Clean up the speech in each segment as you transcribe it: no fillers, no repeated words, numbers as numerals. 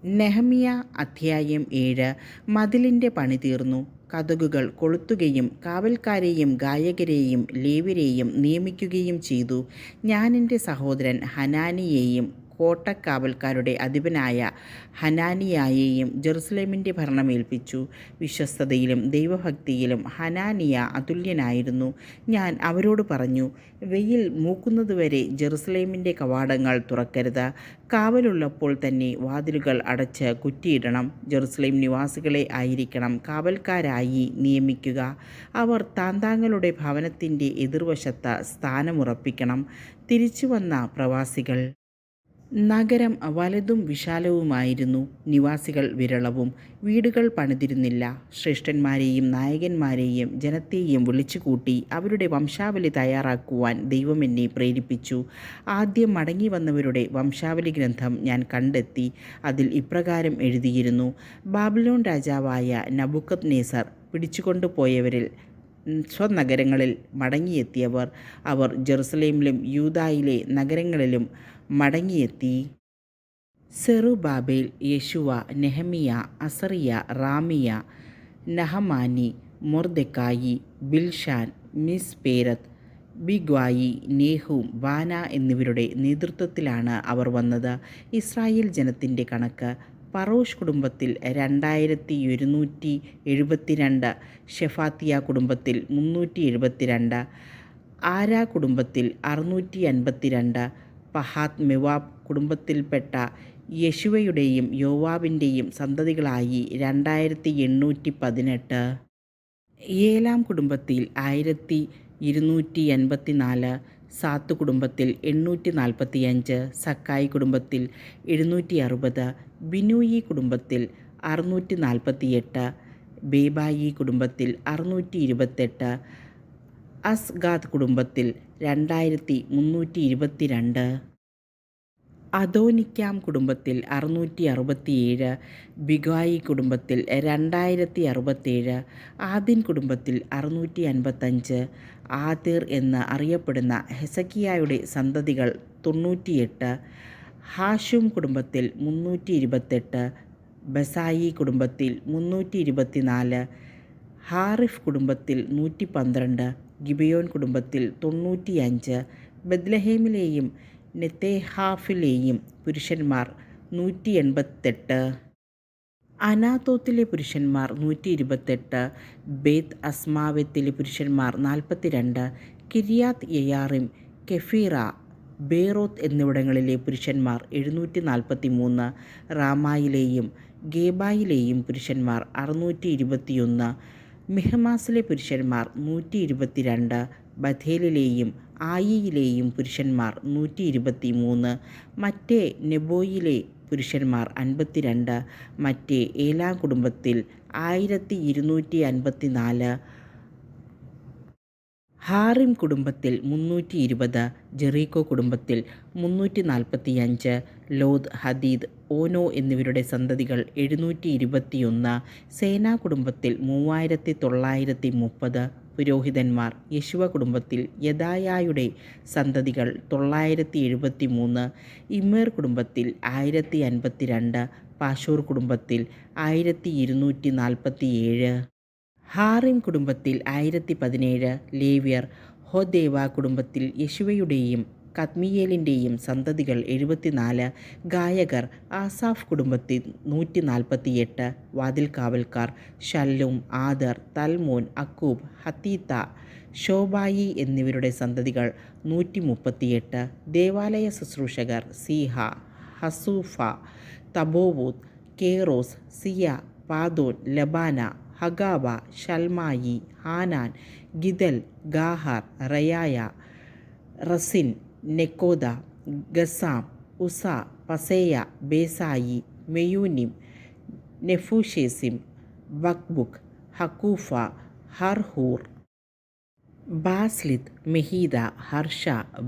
നെഹമ്യാ അധ്യായം 7. മതിലിൻ്റെ പണി തീർന്നു. കതകുകൾ കൊളുത്തുകയും കാവൽക്കാരെയും ഗായകരെയും ലേവ്യരെയും നിയമിക്കുകയും ചെയ്തു. ഞാൻ എൻ്റെ സഹോദരൻ ഹനാനിയെയും കോട്ടക്കാവൽക്കാരുടെ അധിപനായ ഹനാനിയായെയും ജെറുസലേമിൻ്റെ ഭരണമേൽപ്പിച്ചു. വിശ്വസ്തതയിലും ദൈവഭക്തിയിലും ഹനാനിയ അതുല്യനായിരുന്നു. ഞാൻ അവരോട് പറഞ്ഞു, വെയിൽ മൂക്കുന്നതുവരെ ജെറുസലേമിൻ്റെ കവാടങ്ങൾ തുറക്കരുത്. കാവലുള്ളപ്പോൾ തന്നെ വാതിലുകൾ അടച്ച് കുറ്റിയിടണം. ജെറുസലേം നിവാസികളെ ആയിരിക്കണം കാവൽക്കാരായി നിയമിക്കുക. അവർ താന്താങ്ങളുടെ ഭവനത്തിൻ്റെ എതിർവശത്ത് സ്ഥാനമുറപ്പിക്കണം. തിരിച്ചുവന്ന പ്രവാസികൾ. നഗരം വലുതും വിശാലവുമായിരുന്നു, നിവാസികൾ വിരളവും. വീടുകൾ പണിതിരുന്നില്ല. ശ്രേഷ്ഠന്മാരെയും നായകന്മാരെയും ജനത്തെയും വിളിച്ചുകൂട്ടി അവരുടെ വംശാവലി തയ്യാറാക്കുവാൻ ദൈവം എന്നെ പ്രേരിപ്പിച്ചു. ആദ്യം മടങ്ങി വന്നവരുടെ വംശാവലി ഗ്രന്ഥം ഞാൻ കണ്ടെത്തി. അതിൽ ഇപ്രകാരം എഴുതിയിരുന്നു: ബാബിലോൺ രാജാവായ നബൂഖദ്നേസർ പിടിച്ചുകൊണ്ടുപോയവരിൽ സ്വനഗരങ്ങളിൽ മടങ്ങിയെത്തിയവർ. അവർ ജെറുസലേമിലും യൂദായിലെ നഗരങ്ങളിലും മടങ്ങിയെത്തി. സെറുബ്ബാബേൽ, യെശുവ, നെഹമ്യ, അസറിയ, റാമിയ, നഹമാനി, മൊർദെഖായി, ബിൽഷാൻ, മിസ്പേരത്ത്, ബിഗ്വായി, നേഹൂം, ബാന എന്നിവരുടെ നേതൃത്വത്തിലാണ് അവർ വന്നത്. ഇസ്രായേൽ ജനത്തിൻ്റെ കണക്ക്: പറോഷ് കുടുംബത്തിൽ 2172, ഷെഫാത്തിയ കുടുംബത്തിൽ 372, ആരാ കുടുംബത്തിൽ 652, പഹാത്ത് മെവാബ് കുടുംബത്തിൽപ്പെട്ട യെശുവയുടെയും യോവാബിൻ്റെയും സന്തതികളായി 2818, ഏലാം കുടുംബത്തിൽ 1284, സാത്ത് കുടുംബത്തിൽ 845, സക്കായി കുടുംബത്തിൽ 760, ബിനൂയി കുടുംബത്തിൽ 648, ബേബായി കുടുംബത്തിൽ 628, അസ്ഗാദ് കുടുംബത്തിൽ 2322, അദോനിക്കാം കുടുംബത്തിൽ 667, ബിഗ്വായി കുടുംബത്തിൽ 2067, ആദിൻ കുടുംബത്തിൽ 655, ആതേർ എന്ന് അറിയപ്പെടുന്ന ഹെസക്കിയായുടെ സന്തതികൾ 98, ഹാശും കുടുംബത്തിൽ 328, ബസായി കുടുംബത്തിൽ 324, ഹാറിഫ് കുടുംബത്തിൽ 112, ഗിബയോൻ കുടുംബത്തിൽ 95, ബത്ലഹേമിലെയും നെതേഹാഫിലെയും പുരുഷന്മാർ 188, അനാത്തോത്തിലെ പുരുഷന്മാർ 128, ബേത്ത് അസ്മാവെത്തിലെ പുരുഷന്മാർ 42, കിര്യാത്ത് യെയാറിം, കെഫീറ, ബേറോത്ത് എന്നിവിടങ്ങളിലെ പുരുഷന്മാർ 743, റാമായിലെയും ഗേബായിലെയും പുരുഷന്മാർ 621, മിഹ്മാസിലെ പുരുഷന്മാർ 122, ബഥേലിലെയും ആയിയിലെയും പുരുഷന്മാർ 123, മറ്റേ നെബോയിലെ പുരുഷന്മാർ 52, മറ്റേ ഏലാം കുടുംബത്തിൽ 1254, ഹാറിം കുടുംബത്തിൽ 320, ജെറീക്കോ കുടുംബത്തിൽ 345, ലോദ്, ഹദീദ്, ഓനോ എന്നിവരുടെ സന്തതികൾ 721, സേനാ കുടുംബത്തിൽ 3930, പുരോഹിതന്മാർ: യെശുവ കുടുംബത്തിൽ യെദായായുടെ സന്തതികൾ 973, ഇമ്മേർ കുടുംബത്തിൽ 1052, പാശൂർ കുടുംബത്തിൽ 1247, ഹാറിം കുടുംബത്തിൽ 1017, ലേവ്യർ: ഹോദേവ കുടുംബത്തിൽ യെശുവയുടെയും കദ്മിയേലിൻ്റെയും സന്തതികൾ 74, ഗായകർ: ആസാഫ് കുടുംബത്തിൽ 148, വാതിൽ കാവൽക്കാർ: ശല്ലൂം, ആദർ, തൽമോൻ, അക്കൂബ്, ഹത്തീത്ത, ശോബായി എന്നിവരുടെ സന്തതികൾ 138, ദേവാലയ ശുശ്രൂഷകർ: സീഹ, ഹസൂഫ, തബോവൂത്ത്, കേറോസ്, സിയ, പാദോൻ, ലബാന, ഹഗാബ, ഷൽമായി, ഹാനാൻ, ഗിദൽ, ഗാഹർ, റയായ, റസിൻ, നെക്കോദ, ഗസാം, ഉസ, പസേയ, ബേസായി, മെയൂനിം, നെഫൂഷേസിം, ബക്ബുക്ക്, ഹക്കൂഫ, ഹർഹൂർ, ബാസ്ലിത്ത്, മെഹീദ, ഹർഷ,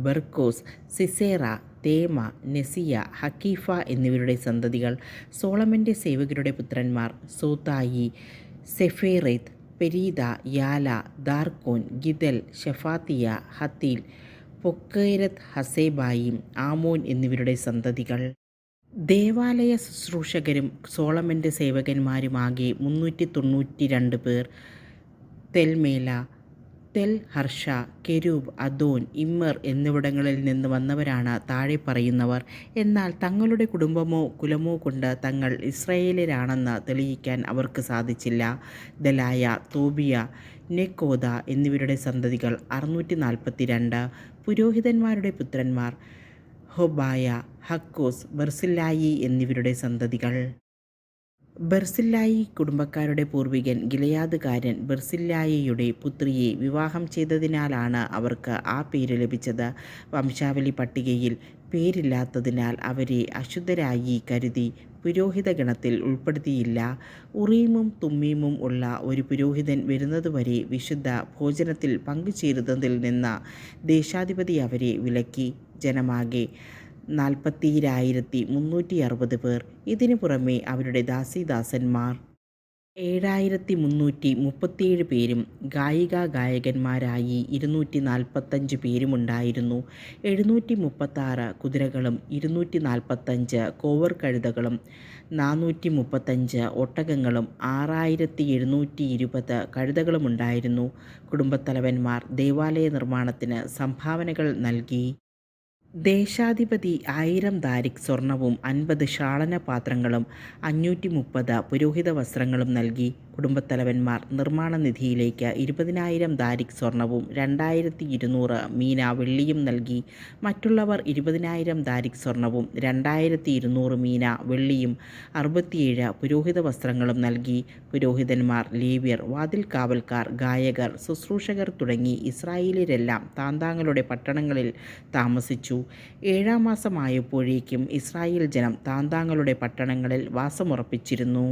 ബർക്കോസ്, സിസേറ, തേമ, നെസിയ, ഹക്കീഫ എന്നിവരുടെ സന്തതികൾ. സോളമൻ്റെ സേവകരുടെ പുത്രന്മാർ: സൂതായി, സെഫേറേത്ത്, പെരീദ, യാല, ദാർക്കോൻ, ഗിദൽ, ഷെഫാത്തിയ, ഹത്തീൽ, പൊക്കേരത്ത് ഹസേബായിം, ആമോൻ എന്നിവരുടെ സന്തതികൾ. ദേവാലയ ശുശ്രൂഷകരും സോളമൻ്റെ സേവകന്മാരുമാകെ 392 പേർ. തെൽമേല, തെൽ ഹർഷ, കെരൂബ്, അദോൻ, ഇമ്മർ എന്നിവിടങ്ങളിൽ നിന്ന് വന്നവരാണ് താഴെ പറയുന്നവർ. എന്നാൽ തങ്ങളുടെ കുടുംബമോ കുലമോ കൊണ്ട് തങ്ങൾ ഇസ്രായേല്യരാണെന്ന് തെളിയിക്കാൻ അവർക്ക് സാധിച്ചില്ല. ദലായ, തോബിയ, നെക്കോദ എന്നിവരുടെ സന്തതികൾ 642. പുരോഹിതന്മാരുടെ പുത്രന്മാർ ഹൊബായ, ഹക്കോസ്, ബർസില്ലായി എന്നിവരുടെ സന്തതികൾ. ബർസില്ലായി കുടുംബക്കാരുടെ പൂർവികൻ ഗിലെയാദുകാരൻ ബർസില്ലായിയുടെ പുത്രിയെ വിവാഹം ചെയ്തതിനാലാണ് അവർക്ക് ആ പേര് ലഭിച്ചത്. വംശാവലി പട്ടികയിൽ പേരില്ലാത്തതിനാൽ അവരെ അശുദ്ധരായി കരുതി പുരോഹിത ഗണത്തിൽ ഉൾപ്പെടുത്തിയില്ല. ഉറീമും തുമ്മീമും ഉള്ള ഒരു പുരോഹിതൻ വരുന്നതുവരെ വിശുദ്ധ ഭോജനത്തിൽ പങ്കുചേരുന്നതിൽ നിന്ന് ദേശാധിപതി അവരെ വിലക്കി. ജനമാകെ 40,360 പേർ. ഇതിനു പുറമെ അവരുടെ ദാസീദാസന്മാർ 7,337 പേരും ഗായികാഗായകന്മാരായി 245 പേരുമുണ്ടായിരുന്നു. 736 കുതിരകളും 245 കോവർ കഴുതകളും 435 ഒട്ടകങ്ങളും 6,720 കഴുതകളുമുണ്ടായിരുന്നു. കുടുംബത്തലവന്മാർ ദേവാലയ നിർമ്മാണത്തിന് സംഭാവനകൾ നൽകി. ദേശാധിപതി 1000 ദാരിക് സ്വർണവും 50 ഷാളന പാത്രങ്ങളും 530 പുരോഹിത വസ്ത്രങ്ങളും നൽകി. കുടുംബത്തലവന്മാർ നിർമ്മാണ നിധിയിലേക്ക് 20,000 ദാരിക് സ്വർണവും 2,200 മീന വെള്ളിയും നൽകി. മറ്റുള്ളവർ 20,000 ദാരിക് സ്വർണവും 2,200 മീന വെള്ളിയും 67 പുരോഹിത വസ്ത്രങ്ങളും നൽകി. പുരോഹിതന്മാർ, ലേവ്യർ, വാതിൽ കാവൽക്കാർ, ഗായകർ, ശുശ്രൂഷകർ തുടങ്ങി ഇസ്രായേല്യരെല്ലാം താന്താങ്ങളുടെ പട്ടണങ്ങളിൽ താമസിച്ചു. 7-ാം മാസമായപ്പോഴേക്കും ഇസ്രായേൽ ജനം താന്താങ്ങളുടെ പട്ടണങ്ങളിൽ വാസമുറപ്പിച്ചിരുന്നു.